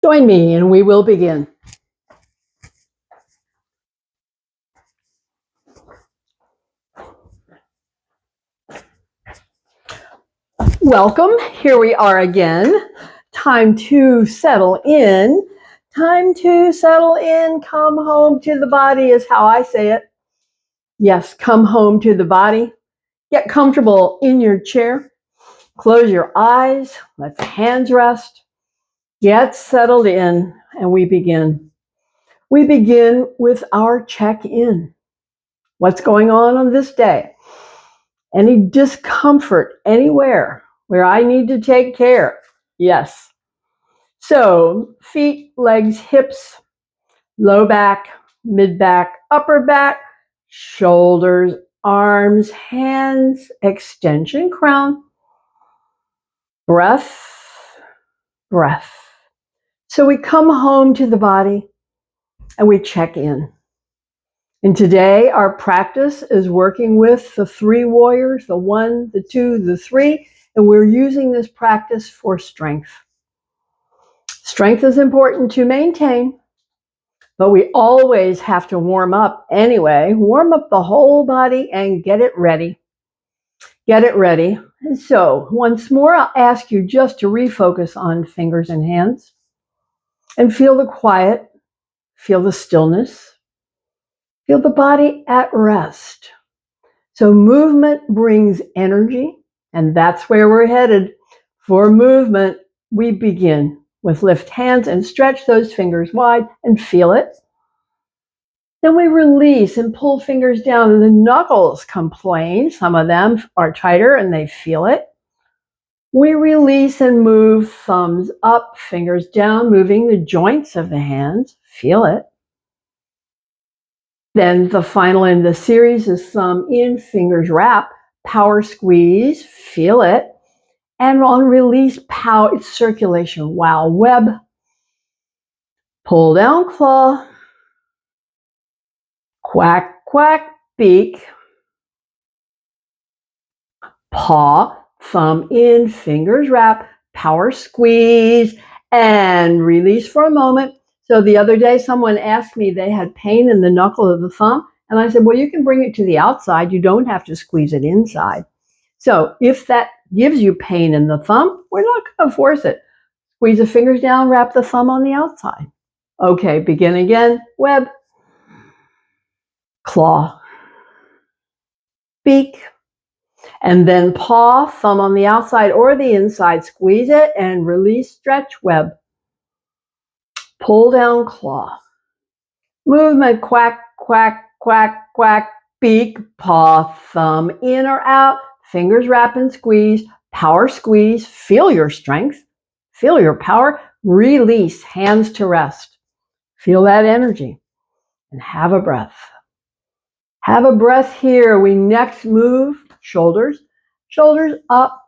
Join me and we will begin. Welcome. Here we are again. Time to settle in. Time to settle in. Come home to the body is how I say it. Yes, come home to the body. Get comfortable in your chair. Close your eyes. Let the hands rest. Get settled in and we begin. We begin with our check-in. What's going on this day? Any discomfort anywhere where I need to take care? Yes. So feet, legs, hips, low back, mid back, upper back, shoulders, arms, hands, extension, crown, breath, breath. So we come home to the body and we check in. And today our practice is working with the three warriors, the 1, the 2, the 3, and we're using this practice for strength. Strength is important to maintain, but we always have to warm up anyway. Warm up the whole body and get it ready. Get it ready. And so once more, I'll ask you just to refocus on fingers and hands and feel the quiet, feel the stillness. Feel the body at rest. So movement brings energy, and that's where we're headed. For movement, we begin with lift hands and stretch those fingers wide and feel it. Then we release and pull fingers down, and the knuckles complain. Some of them are tighter and they feel it. We release and move thumbs up, fingers down, moving the joints of the hands. Feel it. Then the final in the series is thumb in, fingers wrap, power squeeze, feel it. And on release, power, it's circulation. Wow, web. Pull down, claw. Quack, quack, beak. Paw, thumb in, fingers wrap, power squeeze, and release for a moment. So the other day, someone asked me they had pain in the knuckle of the thumb. And I said, well, you can bring it to the outside. You don't have to squeeze it inside. So if that gives you pain in the thumb, we're not going to force it. Squeeze the fingers down, wrap the thumb on the outside. Okay, begin again. Web, claw, beak, and then paw, thumb on the outside or the inside. Squeeze it and release, stretch, web. Pull down, claw. Movement, quack, quack, quack, quack, beak, paw, thumb in or out, fingers wrap and squeeze, power squeeze, feel your strength, feel your power, release, hands to rest. Feel that energy and have a breath. Have a breath here. We next move shoulders, shoulders up,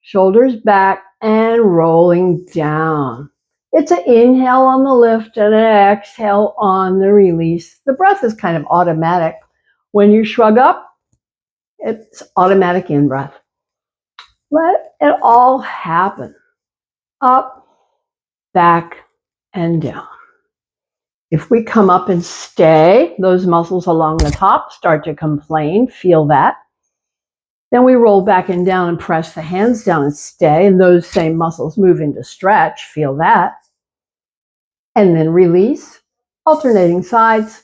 shoulders back, and rolling down. It's an inhale on the lift and an exhale on the release. The breath is kind of automatic. When you shrug up, it's automatic in-breath. Let it all happen. Up, back, and down. If we come up and stay, those muscles along the top start to complain. Feel that. Then we roll back and down and press the hands down and stay. And those same muscles move into stretch. Feel that. And then release, alternating sides,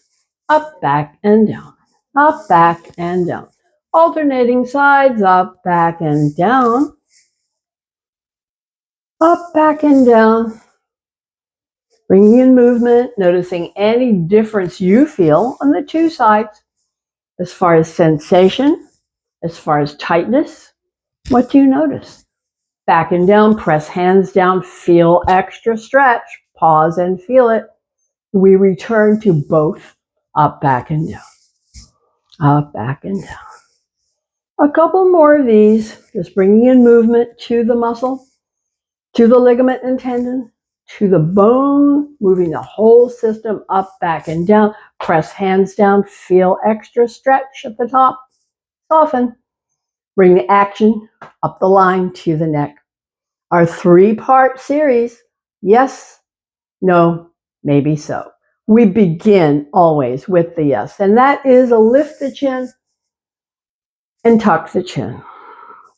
up, back, and down. Up, back, and down. Alternating sides, up, back, and down. Up, back, and down. Bringing in movement, noticing any difference you feel on the two sides. As far as sensation, as far as tightness, what do you notice? Back and down, press hands down, feel extra stretch, pause and feel it. We return to both, up, back, and down. Up, back, and down. A couple more of these, just bringing in movement to the muscle, to the ligament and tendon, to the bone, moving the whole system up, back, and down. Press hands down, feel extra stretch at the top. Soften. Bring the action up the line to the neck. Our 3-part series. Yes, no, maybe so. We begin always with the yes, and that is a lift the chin and tuck the chin.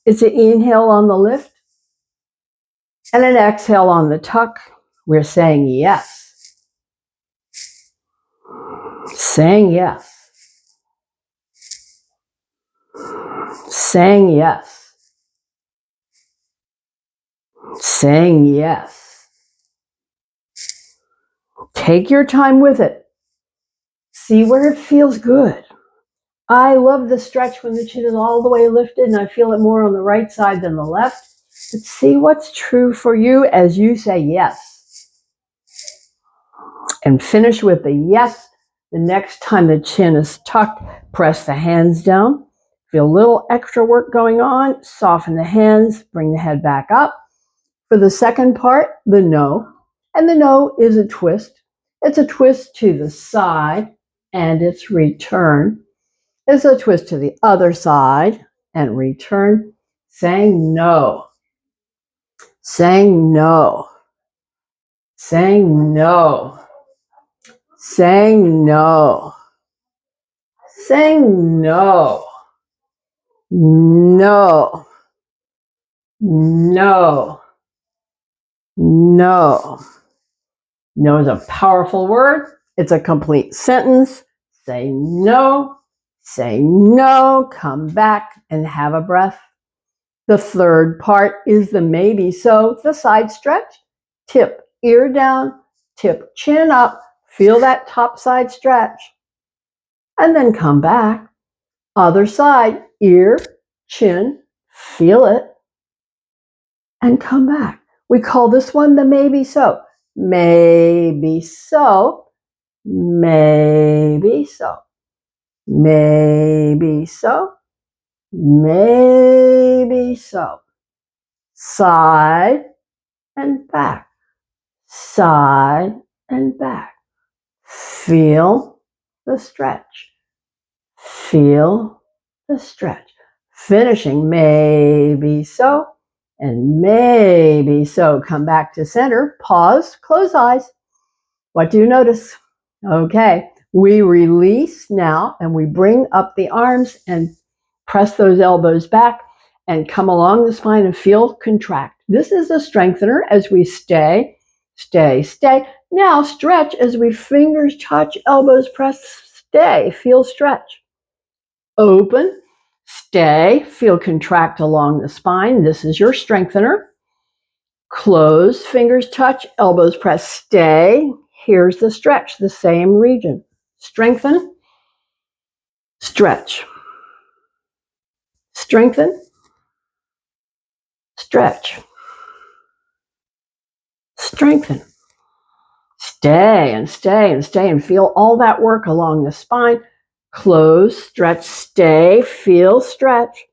It's an inhale on the lift and an exhale on the tuck. We're saying yes. Saying yes. Saying yes. Saying yes. Take your time with it. See where it feels good. I love the stretch when the chin is all the way lifted, and I feel it more on the right side than the left. But see what's true for you as you say yes. And finish with the yes. The next time the chin is tucked, press the hands down. Feel a little extra work going on. Soften the hands. Bring the head back up. For the second part, the no. And the no is a twist. It's a twist to the side and it's return. It's a twist to the other side and return. Saying no. Saying no. Saying no. Saying no. Saying no. No. No. No. No is a powerful word. It's a complete sentence. Say no. Say no. Come back and have a breath. The third part is the maybe so, the side stretch. Tip ear down, tip chin up, feel that top side stretch. And then come back. Other side, ear, chin, feel it, and come back. We call this one the maybe so. Maybe so, maybe so, maybe so, maybe so. Side and back, side and back. Feel the stretch. Feel the stretch. Finishing maybe so and maybe so. Come back to center. Pause. Close eyes. What do you notice? Okay. We release now and we bring up the arms and press those elbows back and come along the spine and feel contract. This is a strengthener as we stay, stay, stay. Now stretch as we fingers touch, elbows press, stay, feel stretch. Open, stay, feel contract along the spine. This is your strengthener. Close, fingers touch, elbows press, stay. Here's the stretch, the same region. Strengthen, stretch. Strengthen, stretch. Strengthen. Stay and stay and stay and feel all that work along the spine. Close, stretch, stay, feel stretch.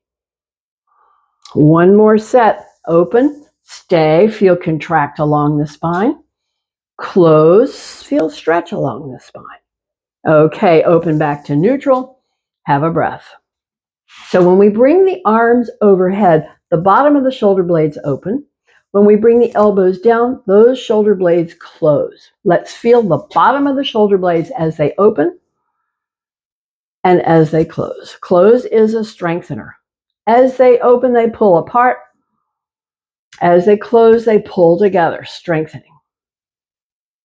One more set. Open, stay, feel contract along the spine. Close, feel stretch along the spine. Okay, open back to neutral. Have a breath. So when we bring the arms overhead, the bottom of the shoulder blades open. When we bring the elbows down, those shoulder blades close. Let's feel the bottom of the shoulder blades as they open and as they close. Close is a strengthener. As they open, they pull apart. As they close, they pull together, strengthening.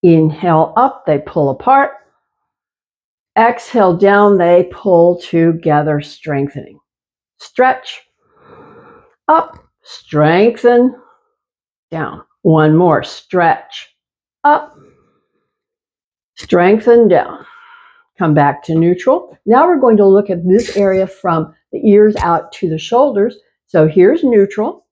Inhale up, they pull apart. Exhale down, they pull together, strengthening. Stretch, up, strengthen, down. One more, stretch, up, strengthen, down. Come back to neutral. Now we're going to look at this area from the ears out to the shoulders. So here's neutral.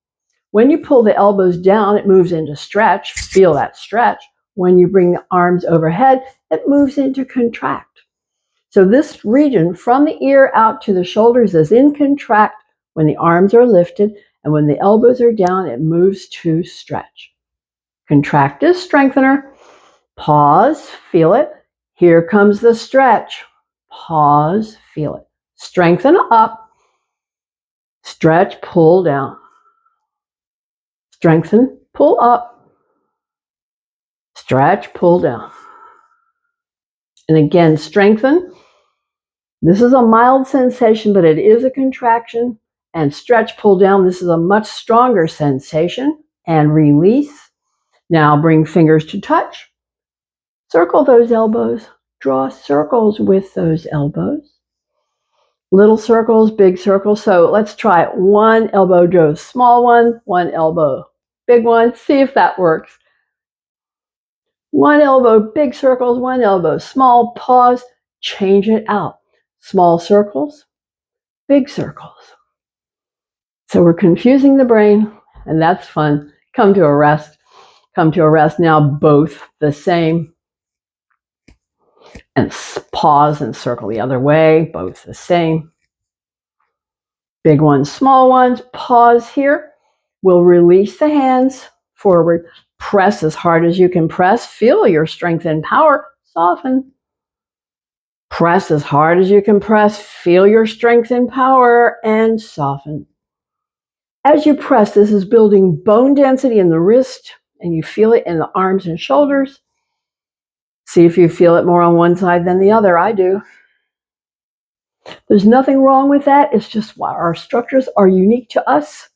When you pull the elbows down, it moves into stretch. Feel that stretch. When you bring the arms overhead, it moves into contract. So this region from the ear out to the shoulders is in contract when the arms are lifted, and when the elbows are down, it moves to stretch. Contract is strengthener. Pause, feel it. Here comes the stretch. Pause, feel it. Strengthen up. Stretch, pull down. Strengthen, pull up. Stretch, pull down. And again, strengthen. This is a mild sensation, but it is a contraction. And stretch, pull down. This is a much stronger sensation. And release. Now bring fingers to touch. Circle those elbows. Draw circles with those elbows. Little circles, big circles. So let's try it. One elbow goes small one elbow, big one. See if that works. One elbow, big circles, one elbow, small, pause, change it out. Small circles, big circles. So we're confusing the brain, and that's fun. Come to a rest. Come to a rest. Now both the same. And pause and circle the other way, both the same. Big ones, small ones, pause here. We'll release the hands forward. Press as hard as you can press. Feel your strength and power. Soften. Press as hard as you can press. Feel your strength and power and soften. As you press, this is building bone density in the wrist, and you feel it in the arms and shoulders. See if you feel it more on one side than the other. I do. There's nothing wrong with that. It's just why our structures are unique to us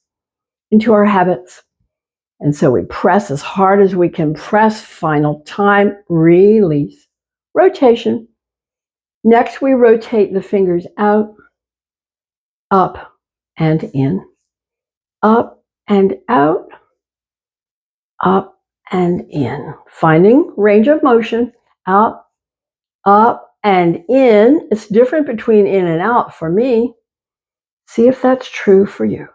and to our habits. And so we press as hard as we can press. Final time, release. Rotation. Next, we rotate the fingers out, up and in, up and out, up and in. Finding range of motion, out, up and in. It's different between in and out for me. See if that's true for you.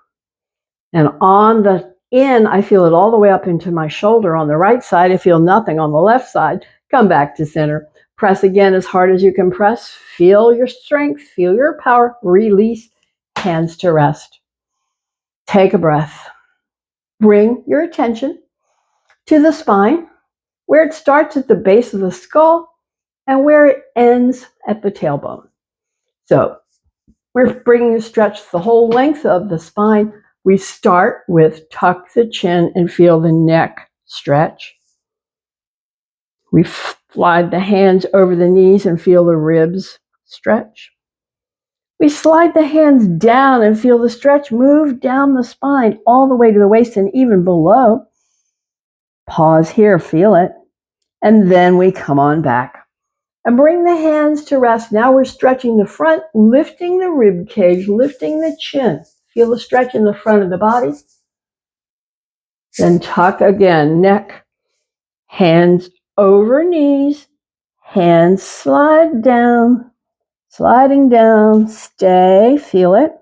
And on the in, I feel it all the way up into my shoulder on the right side. I feel nothing on the left side. Come back to center. Press again as hard as you can press. Feel your strength. Feel your power. Release. Hands to rest. Take a breath. Bring your attention to the spine, where it starts at the base of the skull and where it ends at the tailbone. So we're bringing a stretch the whole length of the spine. We start with tuck the chin and feel the neck stretch. We slide the hands over the knees and feel the ribs stretch. We slide the hands down and feel the stretch move down the spine all the way to the waist and even below. Pause here, feel it. And then we come on back and bring the hands to rest. Now we're stretching the front, lifting the rib cage, lifting the chin. Feel the stretch in the front of the body. Then tuck again, neck, hands over knees, hands slide down, sliding down, stay, feel it.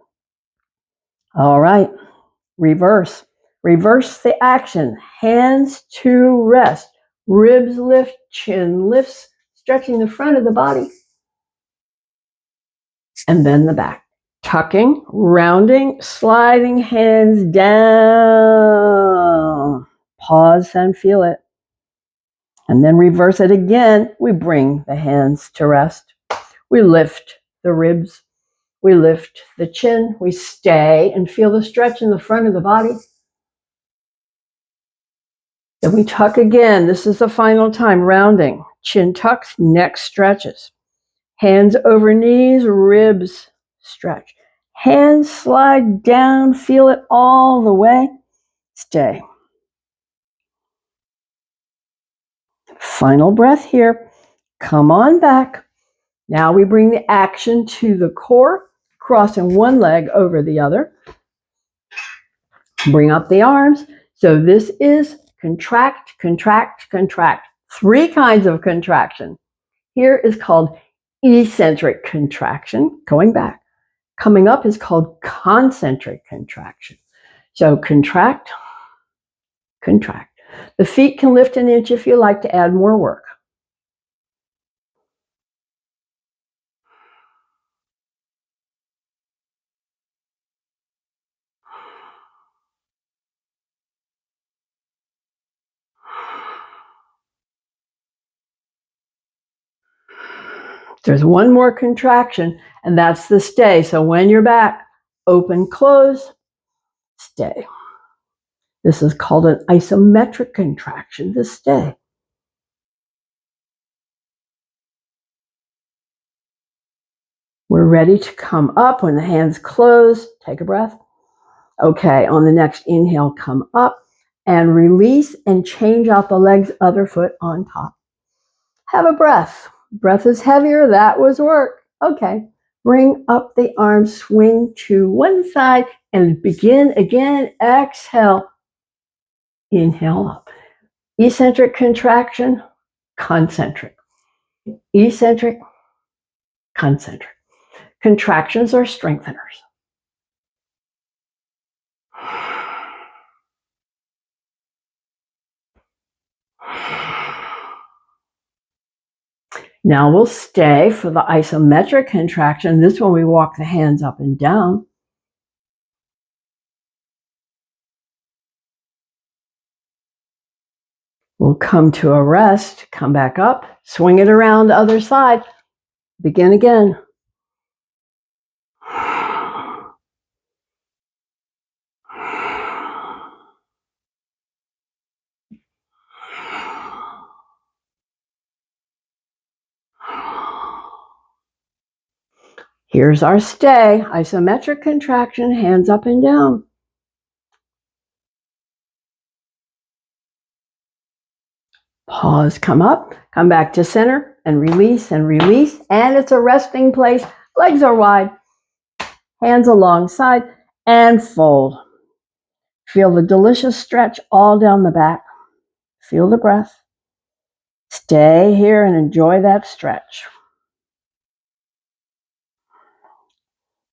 All right, reverse. Reverse the action, hands to rest, ribs lift, chin lifts, stretching the front of the body. And then the back. Tucking, rounding, sliding hands down. Pause and feel it. And then reverse it again. We bring the hands to rest. We lift the ribs. We lift the chin. We stay and feel the stretch in the front of the body. Then we tuck again. This is the final time. Rounding. Chin tucks, neck stretches. Hands over knees, ribs stretch. Hands slide down, feel it all the way. Stay. Final breath here. Come on back. Now we bring the action to the core, crossing one leg over the other. Bring up the arms. So this is contract, contract, contract. 3 kinds of contraction. Here is called eccentric contraction, going back. Coming up is called concentric contraction. So contract, contract. The feet can lift an inch if you like to add more work. There's one more contraction, and that's the stay. So when you're back, open, close, stay. This is called an isometric contraction, the stay. We're ready to come up. When the hands close, take a breath. Okay, on the next inhale, come up and release and change out the legs, other foot on top. Have a breath. Breath is heavier. That was work. Okay, bring up the arms, swing to one side and begin again. Exhale. Inhale up. Eccentric contraction, concentric. Eccentric, concentric. Contractions are strengtheners. Now we'll stay for the isometric contraction. This one we walk the hands up and down. We'll come to a rest, come back up, swing it around the other side. Begin again. Here's our stay. Isometric contraction, hands up and down. Pause, come up, come back to center and release and release. And it's a resting place. Legs are wide, hands alongside and fold. Feel the delicious stretch all down the back. Feel the breath. Stay here and enjoy that stretch.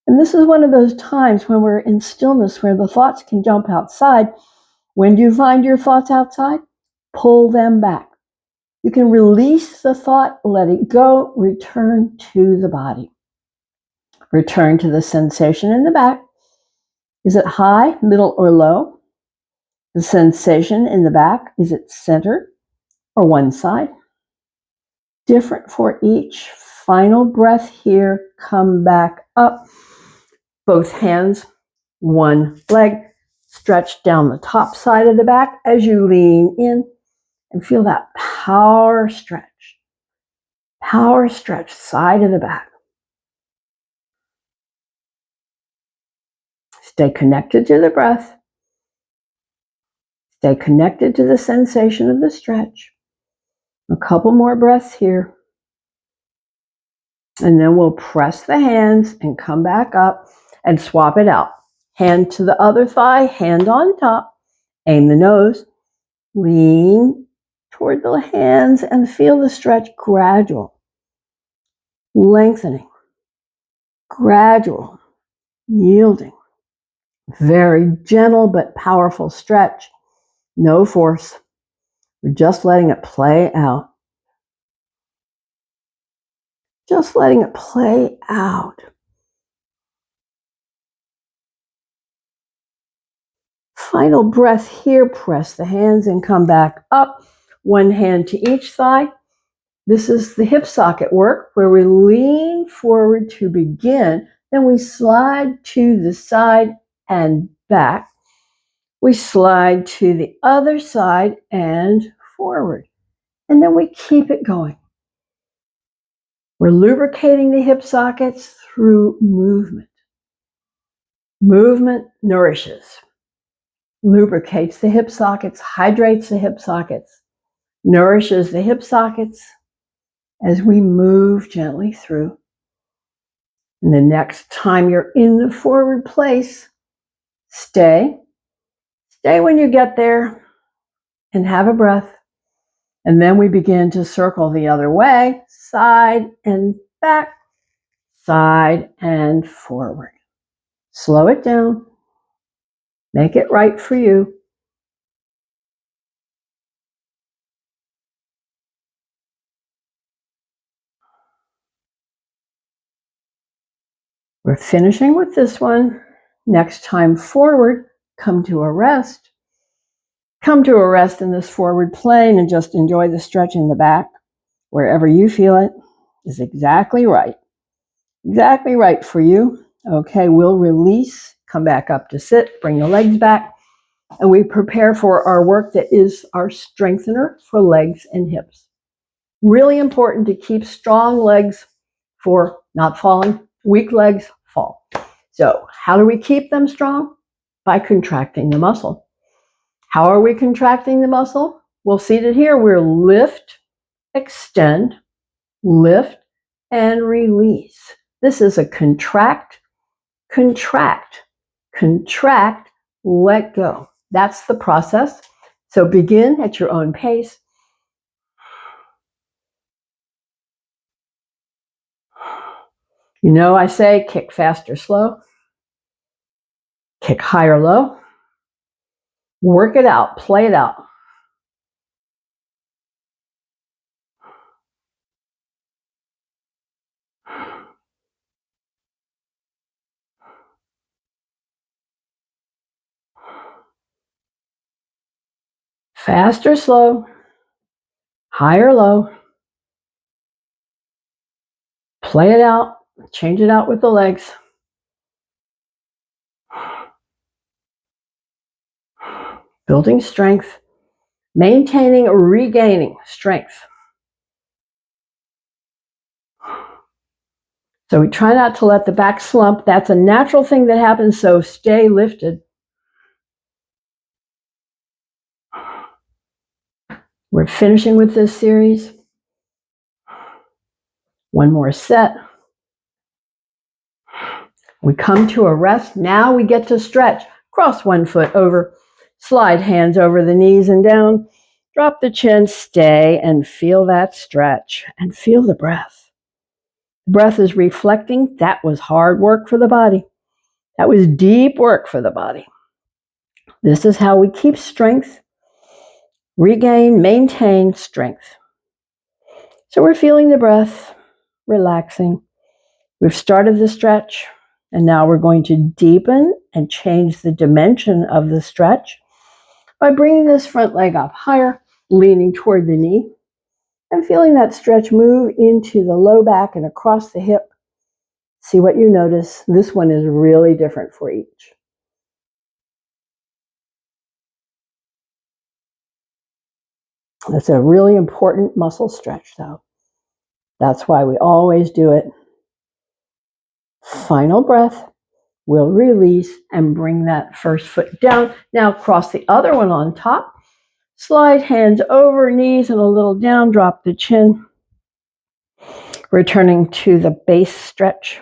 And this is one of those times when we're in stillness where the thoughts can jump outside. When do you find your thoughts outside? Pull them back. You can release the thought, let it go, return to the body. Return to the sensation in the back. Is it high, middle, or low? The sensation in the back, is it center or one side? Different for each. Final breath here. Come back up. Both hands, one leg. Stretch down the top side of the back as you lean in and feel that power stretch. Power stretch, side of the back. Stay connected to the breath. Stay connected to the sensation of the stretch. A couple more breaths here. And then we'll press the hands and come back up and swap it out. Hand to the other thigh, hand on top. Aim the nose. Lean toward the hands and feel the stretch gradual. Lengthening. Gradual. Yielding. Very gentle but powerful stretch. No force. We're just letting it play out. Just letting it play out. Final breath here. Press the hands and come back up. One hand to each thigh. This is the hip socket work where we lean forward to begin. Then we slide to the side and back. We slide to the other side and forward. And then we keep it going. We're lubricating the hip sockets through movement. Movement nourishes, lubricates the hip sockets, hydrates the hip sockets, nourishes the hip sockets as we move gently through. And the next time you're in the forward place, stay. Stay when you get there and have a breath. And then we begin to circle the other way, side and back, side and forward. Slow it down. Make it right for you. We're finishing with this one. Next time forward, come to a rest. Come to a rest in this forward plane and just enjoy the stretch in the back. Wherever you feel it is exactly right. Exactly right for you. Okay, we'll release, come back up to sit, bring the legs back, and we prepare for our work that is our strengthener for legs and hips. Really important to keep strong legs for not falling, Weak legs fall. So how do we keep them strong? By contracting the muscle. How are we contracting the muscle? Well, seated here, we're lift, extend, lift, and release. This is a contract, contract, contract, let go. That's the process. So begin at your own pace. You know, I say kick fast or slow, kick high or low, work it out, play it out. Fast or slow, high or low, play it out, change it out with the legs. Building strength, maintaining or regaining strength. So we try not to let the back slump. That's a natural thing that happens, so stay lifted. We're finishing with this series. One more set. We come to a rest. Now we get to stretch. Cross one foot over. Slide hands over the knees and down. Drop the chin. Stay and feel that stretch. And feel the breath. The breath is reflecting. That was hard work for the body. That was deep work for the body. This is how we keep strength, regain, maintain strength. So we're feeling the breath, relaxing. We've started the stretch, and now we're going to deepen and change the dimension of the stretch by bringing this front leg up higher, leaning toward the knee, and feeling that stretch move into the low back and across the hip. See what you notice. This one is really different for each. It's a really important muscle stretch, though. That's why we always do it. Final breath. We'll release and bring that first foot down. Now cross the other one on top. Slide hands over knees and a little down. Drop the chin. Returning to the base stretch.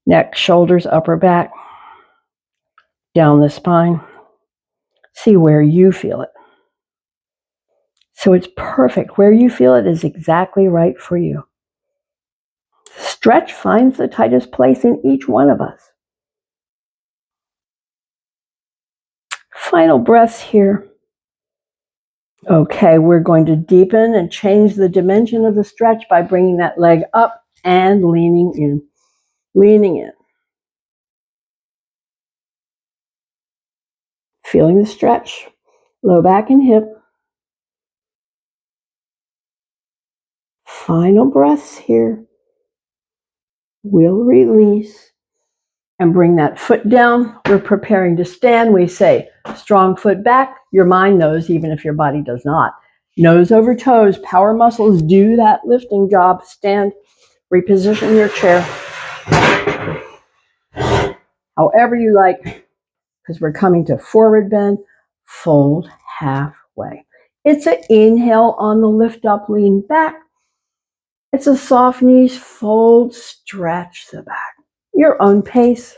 Neck, shoulders, upper back. Down the spine. See where you feel it. So it's perfect. Where you feel it is exactly right for you. Stretch finds the tightest place in each one of us. Final breaths here. Okay, we're going to deepen and change the dimension of the stretch by bringing that leg up and leaning in. Leaning in. Feeling the stretch. Low back and hip. Final breaths here. We'll release and bring that foot down. We're preparing to stand. We say strong foot back. Your mind knows, even if your body does not. Nose over toes. Power muscles do that lifting job. Stand. Reposition your chair. However you like, because we're coming to forward bend. Fold halfway. It's an inhale on the lift up, lean back. It's a soft knees, fold, stretch the back. Your own pace.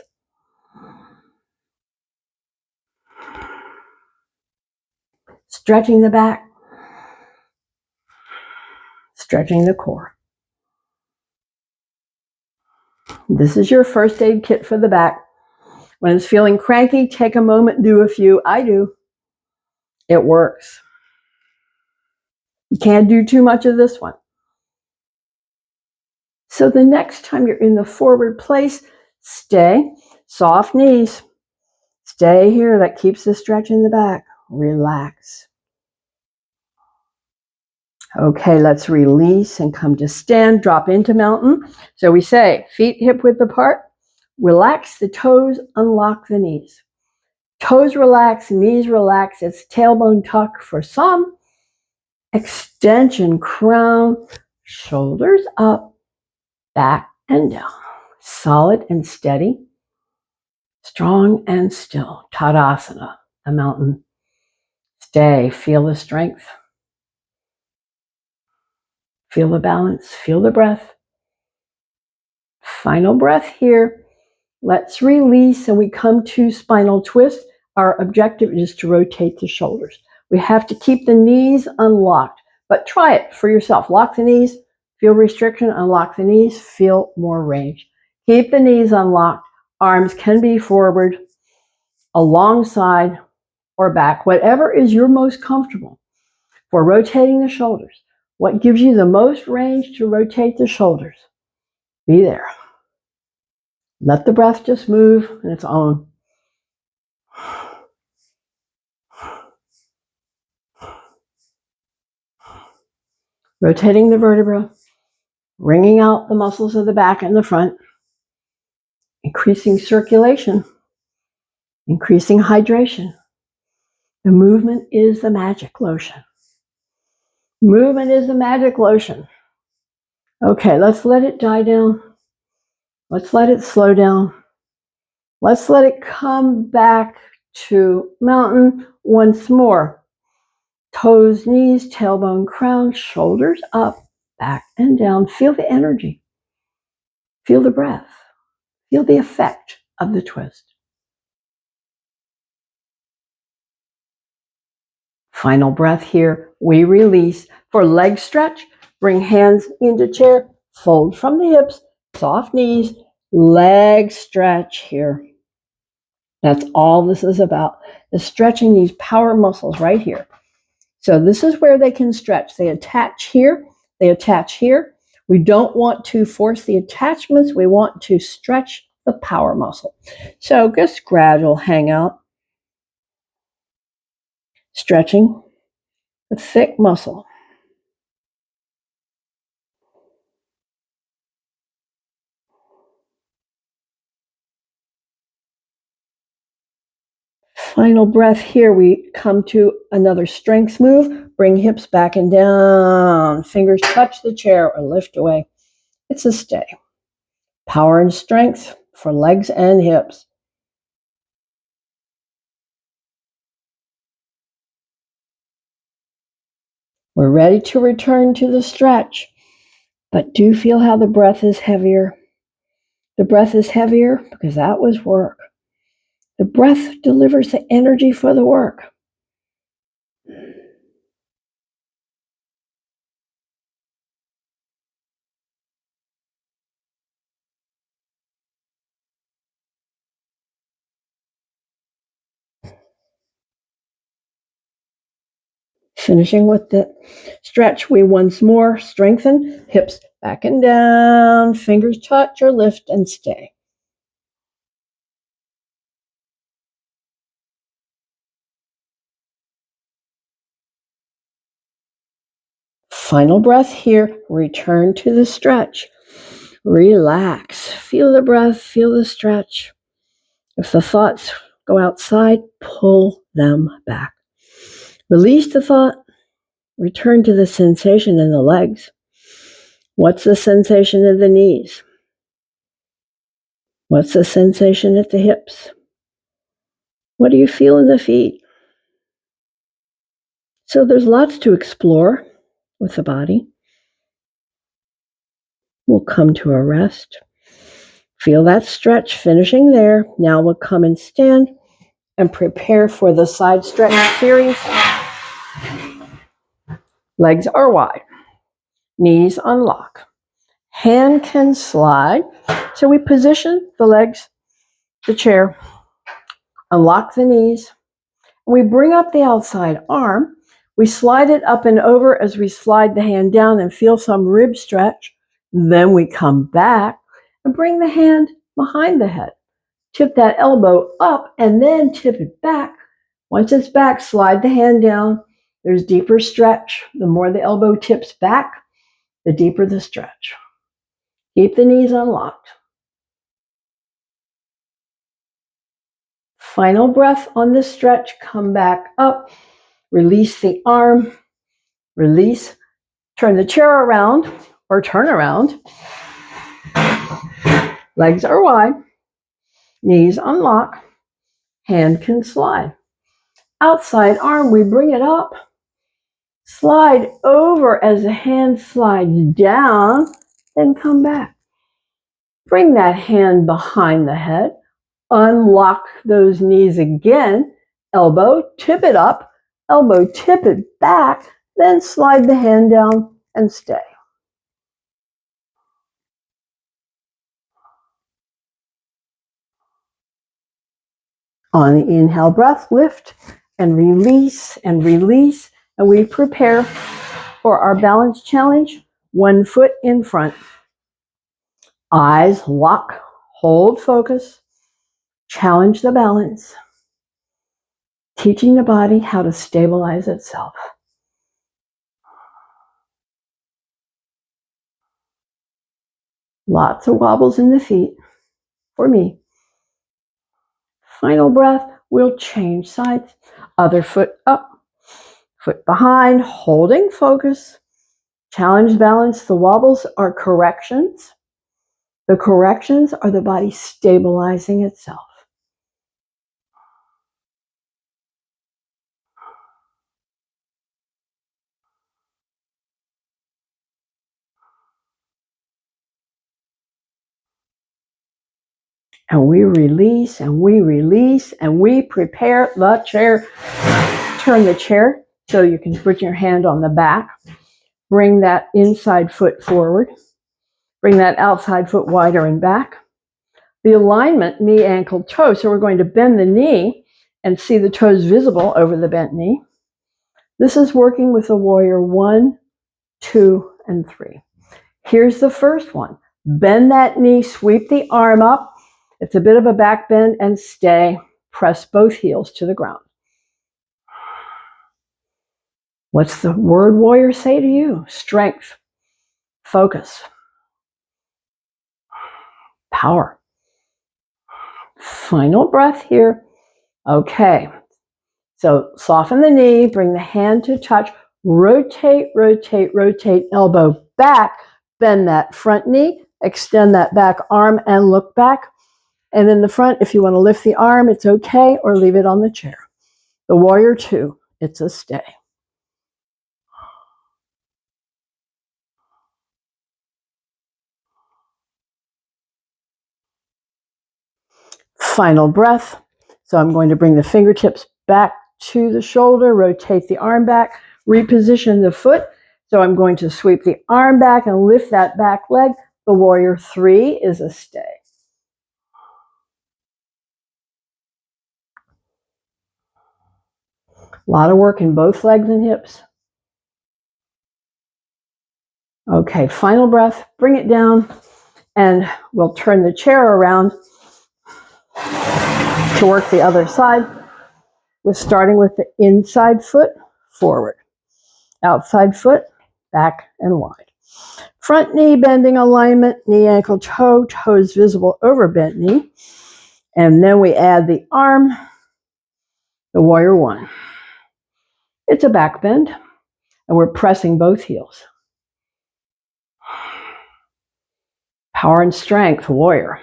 Stretching the back. Stretching the core. This is your first aid kit for the back. When it's feeling cranky, take a moment, do a few. I do. It works. You can't do too much of this one. So the next time you're in the forward place, stay. Soft knees. Stay here. That keeps the stretch in the back. Relax. Okay, let's release and come to stand. Drop into mountain. So we say feet hip width apart. Relax the toes. Unlock the knees. Toes relax. Knees relax. It's tailbone tuck for some. Extension, crown, shoulders up, back and down. solid and steady, strong and still. Tadasana, the mountain. Stay, feel the strength. Feel the balance, feel the breath. Final breath here. Let's release and we come to spinal twist. Our objective is to rotate the shoulders. We have to keep the knees unlocked, but try it for yourself. Lock the knees, feel restriction, unlock the knees, feel more range. Keep the knees unlocked. Arms can be forward, alongside, or back, whatever is your most comfortable for rotating the shoulders. What gives you the most range to rotate the shoulders? Be there. Let the breath just move on its own. Rotating the vertebra, wringing out the muscles of the back and the front, increasing circulation, increasing hydration. The movement is the magic lotion. Movement is the magic lotion. Okay, let's let it die down. Let's let it slow down. Let's let it come back to mountain once more. Toes, knees, tailbone, crown, shoulders up, back and down. Feel the energy. Feel the breath. Feel the effect of the twist. Final breath here. We release. For leg stretch, bring hands into chair, fold from the hips, soft knees, leg stretch here. That's all this is about, is stretching these power muscles right here. So this is where they can stretch. They attach here, they attach here. We don't want to force the attachments. We want to stretch the power muscle. So just gradual hang out. Stretching the thick muscle. Final breath here. We come to another strength move. Bring hips back and down. Fingers touch the chair or lift away. It's a stay. Power and strength for legs and hips. We're ready to return to the stretch, but do feel how the breath is heavier. The breath is heavier because that was work. The breath delivers the energy for the work. Finishing with the stretch, we once more strengthen, hips back and down, fingers touch or lift and stay. Final breath here, return to the stretch. Relax, feel the breath, feel the stretch. If the thoughts go outside, pull them back. Release the thought, return to the sensation in the legs. What's the sensation of the knees? What's the sensation at the hips? What do you feel in the feet? So there's lots to explore with the body. We'll come to a rest. Feel that stretch finishing there. Now we'll come and stand and prepare for the side stretch series. Legs are wide. Knees unlock. Hand can slide. So we position the legs, the chair, unlock the knees. We bring up the outside arm. We slide it up and over as we slide the hand down and feel some rib stretch. Then we come back and bring the hand behind the head. Tip that elbow up and then tip it back. Once it's back, slide the hand down. There's deeper stretch. The more the elbow tips back, the deeper the stretch. Keep the knees unlocked. Final breath on the stretch. Come back up. Release the arm. Release. Turn the chair around or turn around. Legs are wide, knees unlock, hand can slide. Outside arm, we bring it up, slide over as the hand slides down, then come back. Bring that hand behind the head, unlock those knees again, elbow, tip it up, elbow, tip it back, then slide the hand down and stay. On the inhale breath, lift and release, and we prepare for our balance challenge. 1 foot in front. Eyes lock, hold focus, challenge the balance, teaching the body how to stabilize itself. Lots of wobbles in the feet for me. Final breath, we'll change sides. Other foot up, foot behind, holding focus. Challenge balance. The wobbles are corrections. The corrections are the body stabilizing itself. And we release, and we release, and we prepare the chair. Turn the chair so you can put your hand on the back. Bring that inside foot forward. Bring that outside foot wider and back. The alignment, knee, ankle, toe. So we're going to bend the knee and see the toes visible over the bent knee. This is working with the warrior 1, 2, and 3. Here's the first one. Bend that knee, sweep the arm up. It's a bit of a back bend and stay. Press both heels to the ground. What's the word warrior say to you? Strength, focus, power. Final breath here. Okay. So soften the knee, bring the hand to touch, rotate, rotate, rotate, elbow back, bend that front knee, extend that back arm and look back. And in the front, if you want to lift the arm, it's okay, or leave it on the chair. The warrior 2, it's a stay. Final breath. So I'm going to bring the fingertips back to the shoulder, rotate the arm back, reposition the foot. So I'm going to sweep the arm back and lift that back leg. The warrior 3 is a stay. A lot of work in both legs and hips. Okay, final breath, bring it down, and we'll turn the chair around to work the other side. We're starting with the inside foot, forward. Outside foot, back and wide. Front knee bending alignment, knee, ankle, toe, toes visible over bent knee. And then we add the arm, the warrior 1. It's a back bend, and we're pressing both heels. Power and strength, warrior.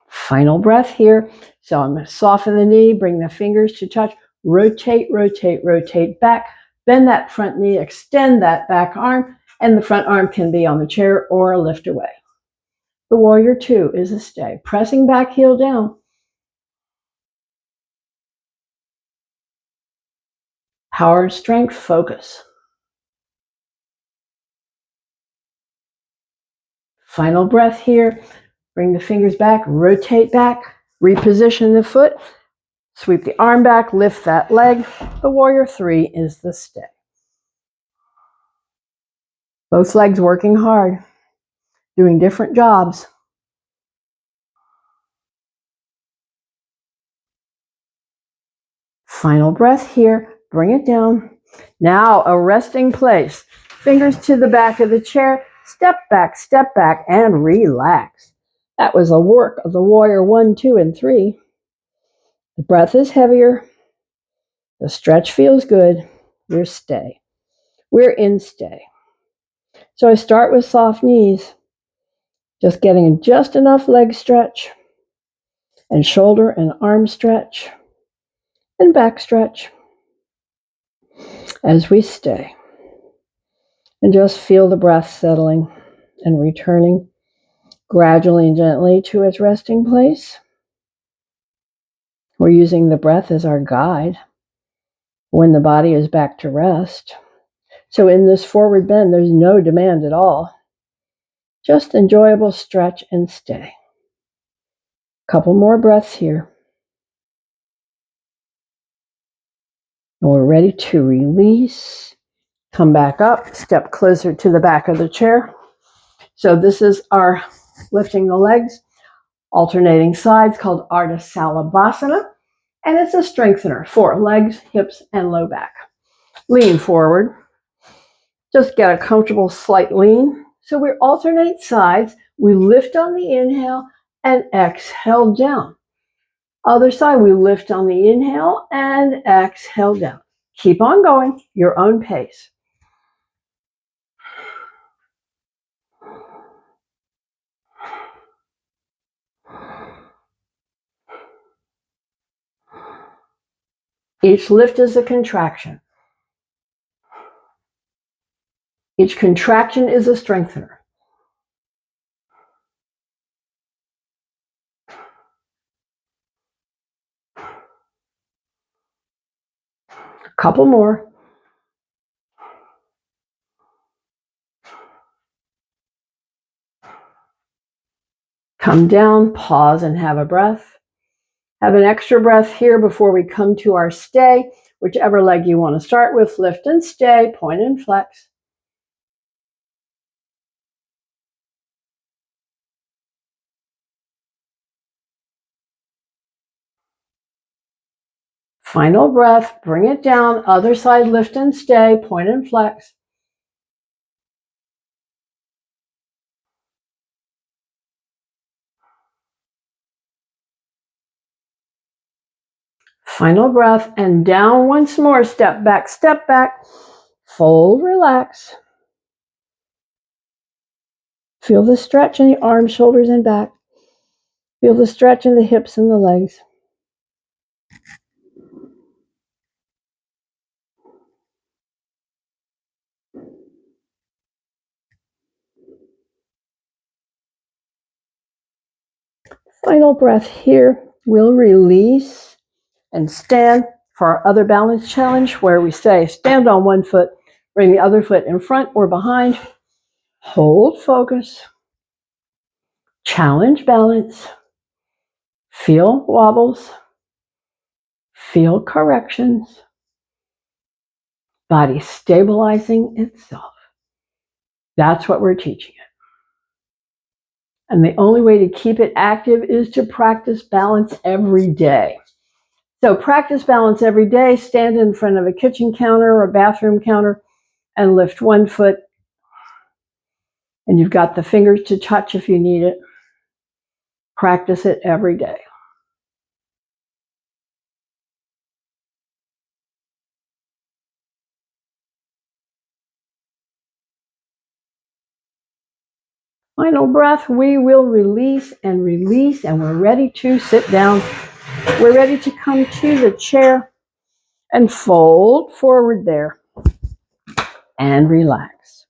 Final breath here. So I'm going to soften the knee, bring the fingers to touch, rotate, rotate, rotate back, bend that front knee, extend that back arm, and the front arm can be on the chair or lift away. The warrior 2 is a stay. Pressing back heel down. Power and strength, focus. Final breath here. Bring the fingers back, rotate back, reposition the foot, sweep the arm back, lift that leg. The warrior 3 is the stay. Both legs working hard, doing different jobs. Final breath here, bring it down. Now a resting place. Fingers to the back of the chair, step back, and relax. That was a work of the warrior 1, 2, and 3. The breath is heavier. The stretch feels good. Your stay. We're in stay. So I start with soft knees, just getting just enough leg stretch and shoulder and arm stretch and back stretch as we stay. And just feel the breath settling and returning gradually and gently to its resting place. We're using the breath as our guide when the body is back to rest. So in this forward bend, there's no demand at all. Just enjoyable stretch and stay. Couple more breaths here. And we're ready to release. Come back up, step closer to the back of the chair. So this is our lifting the legs, alternating sides, called Ardha Salabhasana. And it's a strengthener for legs, hips, and low back. Lean forward. Just get a comfortable slight lean. So we alternate sides. We lift on the inhale and exhale down. Other side, we lift on the inhale and exhale down. Keep on going, your own pace. Each lift is a contraction. Each contraction is a strengthener. A couple more. Come down, pause, and have a breath. Have an extra breath here before we come to our stay. Whichever leg you want to start with, lift and stay, point and flex. Final breath, bring it down. Other side, lift and stay, point and flex. Final breath, and down once more. Step back, fold, relax. Feel the stretch in the arms, shoulders, and back. Feel the stretch in the hips and the legs. Final breath here. We'll release and stand for our other balance challenge, where we say stand on one foot, bring the other foot in front or behind. Hold focus. Challenge balance. Feel wobbles. Feel corrections. Body stabilizing itself. That's what we're teaching it. And the only way to keep it active is to practice balance every day. So practice balance every day. Stand in front of a kitchen counter or a bathroom counter and lift one foot. And you've got the fingers to touch if you need it. Practice it every day. Final breath, we will release, and we're ready to sit down. We're ready to come to the chair and fold forward there and relax.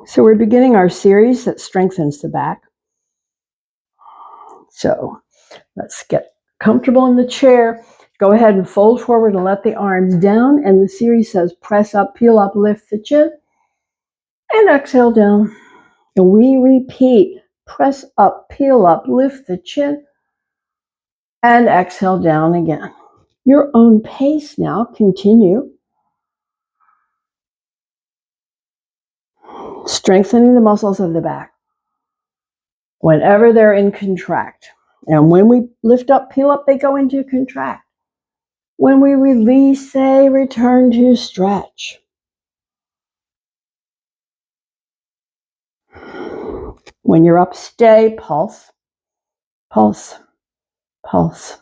So we're beginning our series that strengthens the back. So let's get comfortable in the chair. Go ahead and fold forward and let the arms down. And the series says press up, peel up, lift the chin, and exhale down. And we repeat, press up, peel up, lift the chin, and exhale down again. Your own pace now. Continue. Strengthening the muscles of the back whenever they're in contract. And when we lift up, peel up, they go into contract. When we release, they return to stretch. When you're up, stay, pulse, pulse, pulse,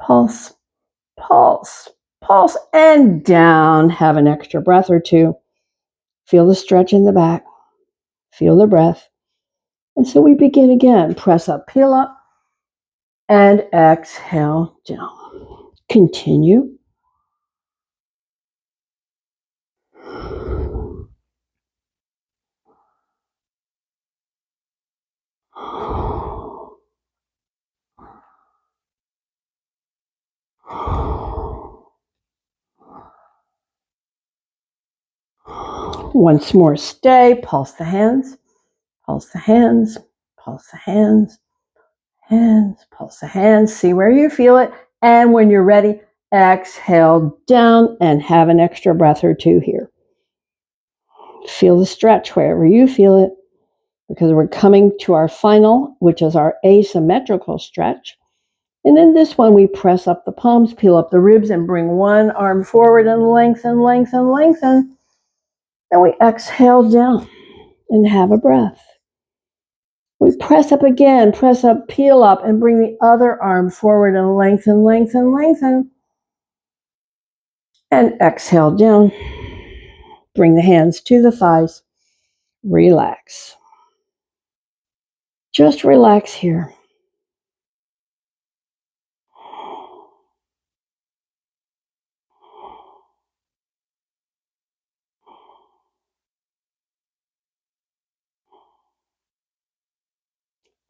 pulse, pulse, pulse, and down. Have an extra breath or two. Feel the stretch in the back. Feel the breath. And so we begin again. Press up, peel up, and exhale down. Continue. Once more, stay. Pulse the hands, pulse the hands, pulse the hands, hands, pulse the hands. See where you feel it. And when you're ready, exhale down and have an extra breath or two here. Feel the stretch wherever you feel it, because we're coming to our final, which is our asymmetrical stretch. And in this one, we press up the palms, peel up the ribs, and bring one arm forward and lengthen, lengthen, lengthen. Then we exhale down and have a breath. We press up again, press up, peel up, and bring the other arm forward and lengthen, lengthen, lengthen. And exhale down. Bring the hands to the thighs. Relax. Just relax here.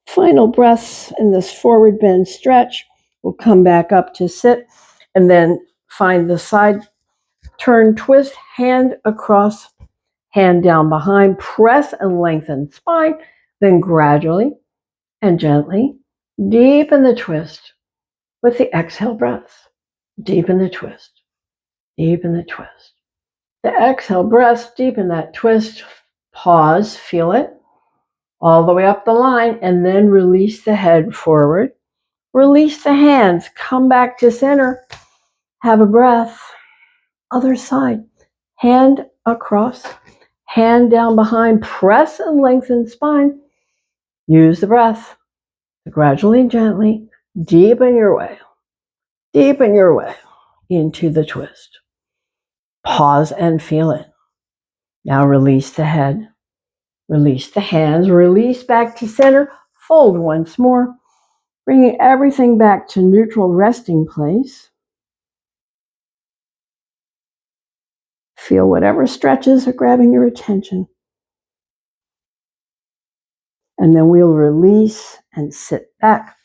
Final breaths in this forward bend stretch. We'll come back up to sit and then find the side turn, twist, hand across, hand down behind, press and lengthen spine, then gradually and gently deepen the twist with the exhale breaths. Deepen the twist, deepen the twist. The exhale breaths, deepen that twist, pause, feel it all the way up the line, and then release the head forward. Release the hands, come back to center, have a breath. Other side, hand across, hand down behind, press and lengthen spine. Use the breath to gradually and gently deepen your way into the twist. Pause and feel it. Now release the head, release the hands, release back to center, fold once more, bringing everything back to neutral resting place. Feel whatever stretches are grabbing your attention. And then we'll release and sit back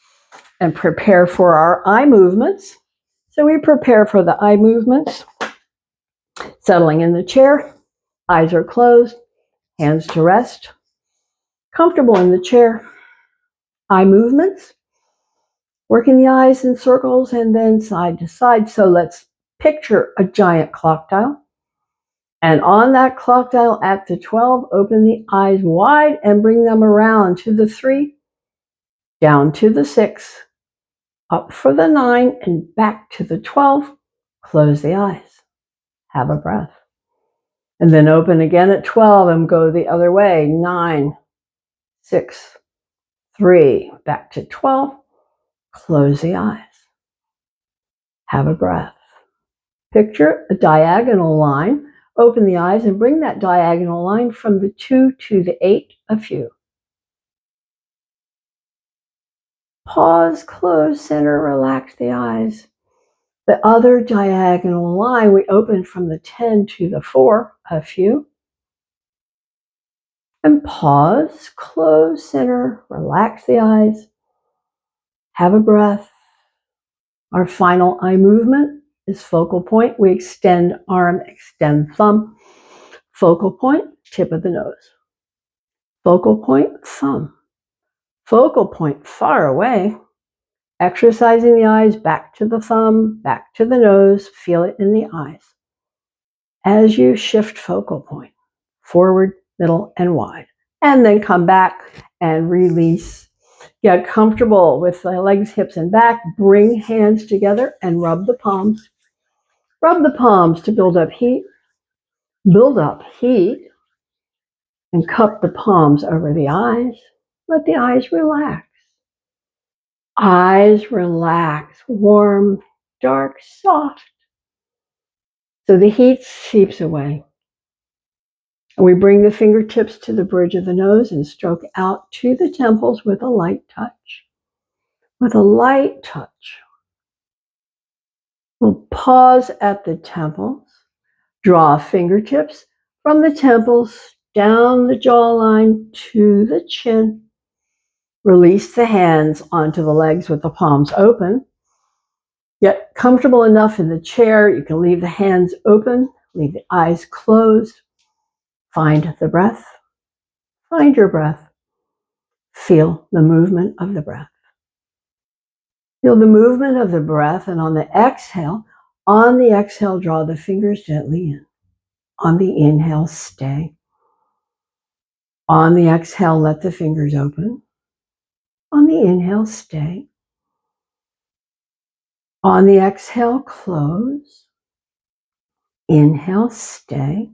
and prepare for our eye movements. So we prepare for the eye movements, settling in the chair, eyes are closed, hands to rest, comfortable in the chair. Eye movements, working the eyes in circles and then side to side. So let's picture a giant clock dial. And on that clock dial at the 12, open the eyes wide and bring them around to the 3, down to the 6, up for the 9, and back to the 12. Close the eyes. Have a breath. And then open again at 12 and go the other way. 9, 6, 3, back to 12. Close the eyes. Have a breath. Picture a diagonal line. Open the eyes and bring that diagonal line from the 2 to the 8, a few. Pause, close, center, relax the eyes. The other diagonal line, we open from the 10 to the 4, a few. And pause, close, center, relax the eyes. Have a breath. Our final eye movement is focal point. We extend arm, extend thumb. Focal point, tip of the nose. Focal point, thumb. Focal point, far away. Exercising the eyes back to the thumb, back to the nose. Feel it in the eyes. As you shift focal point, forward, middle, and wide. And then come back and release. Get comfortable with the legs, hips, and back. Bring hands together and rub the palms. Rub the palms to build up heat. Build up heat. And cup the palms over the eyes. Let the eyes relax. Eyes relax, warm, dark, soft. So the heat seeps away. And we bring the fingertips to the bridge of the nose and stroke out to the temples with a light touch. With a light touch. We'll pause at the temples. Draw fingertips from the temples down the jawline to the chin. Release the hands onto the legs with the palms open. Get comfortable enough in the chair. You can leave the hands open, leave the eyes closed. Find the breath. Find your breath. Feel the movement of the breath. Feel the movement of the breath, and on the exhale, draw the fingers gently in. On the inhale, stay. On the exhale, let the fingers open. On the inhale, stay. On the exhale, close. Inhale, stay.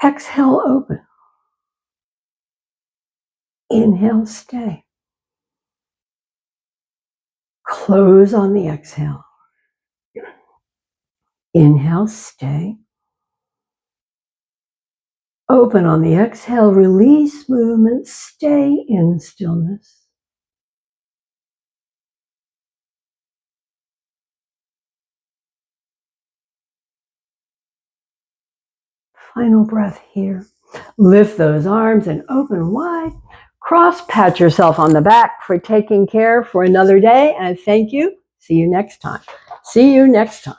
Exhale, open. Inhale, stay. Close on the exhale. Inhale, stay. Open on the exhale, release movement, stay in stillness. Final breath here. Lift those arms and open wide. Pat yourself on the back for taking care for another day. And thank you. See you next time. See you next time.